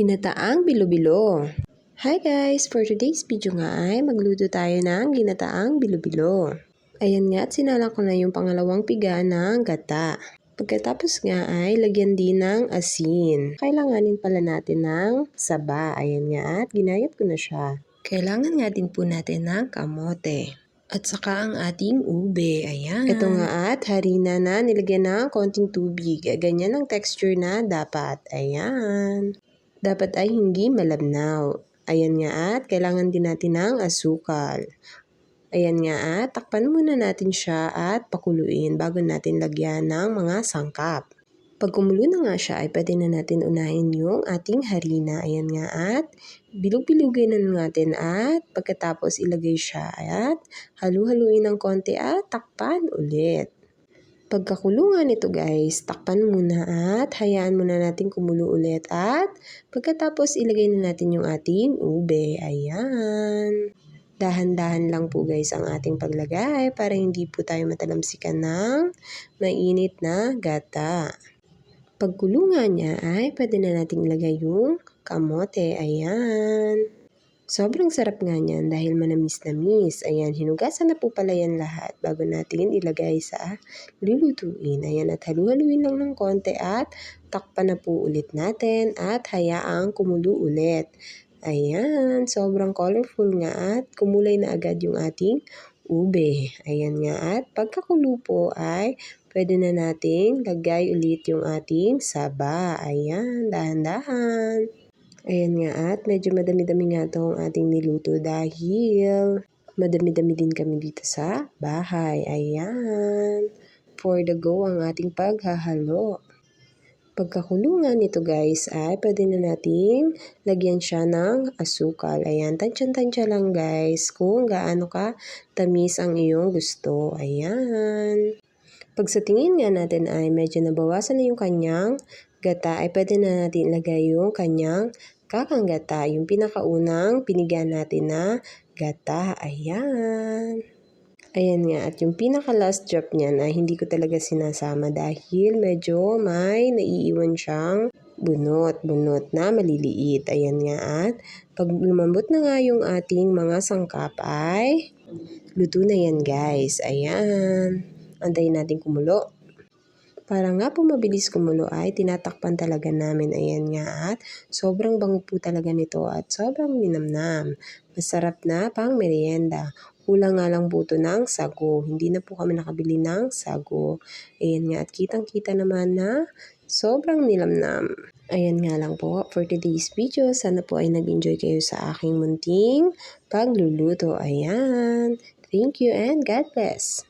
Ginataang bilo-bilo. Hi guys! For today's video nga ay magluto tayo ng ginataang bilo-bilo. Ayan nga at sinala ko na yung pangalawang piga ng gata. Pagkatapos nga ay lagyan din ng asin. Kailanganin pala natin ng saba. Ayan nga at ginayat ko na siya. Kailangan nga din po natin ng kamote. At saka ang ating ube, ayan. Ito nga at harina na nilagyan ng konting tubig. Ganyan ang texture na dapat, ayan. Dapat ay hindi malabnaw. Ayan nga at kailangan din natin ng asukal. Ayan nga at takpan muna natin siya at pakuluin bago natin lagyan ng mga sangkap. Pag kumulo na nga siya ay pwede na natin unahin yung ating harina. Ayan nga at bilog-bilugin na natin at pagkatapos ilagay siya at halu-haluin ng konti at takpan ulit. Pagkakulungan nito guys, takpan muna at hayaan muna natin kumulo ulit at pagkatapos ilagay na natin yung ating ube. Ayan. Dahan-dahan lang po guys ang ating paglagay para hindi po tayo matalamsikan ng mainit na gata. Pagkulungan niya ay pwede na nating ilagay yung kamote. Ayan. Sobrang sarap nga niyan dahil manamis-namis. Ayan, hinugasan na po pala yan lahat bago natin ilagay sa lulutuin. Ayan, at halu-haluin lang ng konti at takpan na po ulit natin at hayaang kumulo ulit. Ayan, sobrang colorful nga at kumulay na agad yung ating ube. Ayan nga at pagkakulo po ay pwede na nating lagay ulit yung ating saba. Ayan, dahan-dahan. Ayan nga at medyo madami-dami nga itong ating niluto dahil madami-dami din kami dito sa bahay. Ayan. For the go ang ating paghahalo. Pagkakulungan nito guys ay pwede na nating lagyan siya ng asukal. Ayan, tansya-tansya lang guys kung gaano ka tamis ang iyong gusto. Ayan. Pag sa tingin nga natin ay medyo nabawasan na yung kanyang gata ay pwede na natin ilagay yung kanyang kakang gata. Yung pinakaunang pinigyan natin na gata. Ayan. Ayan nga at yung pinaka last drop niyan ay hindi ko talaga sinasama dahil medyo may naiiwan siyang bunot na maliliit. Ayan nga at pag lumambot na nga yung ating mga sangkap ay luto na yan guys. Ayan. Antayin natin kumulo. Para nga po mabilis kumulo ay tinatakpan talaga namin. Ayan nga at sobrang bango po talaga nito at sobrang linamnam. Masarap na pang merienda. Kulang nga lang po ito ng sago. Hindi na po kami nakabili ng sago. Ayan nga at kitang-kita naman na sobrang nilamnam. Ayan nga lang po for today's video. Sana po ay nag-enjoy kayo sa aking munting pagluluto. Ayan. Thank you and God bless.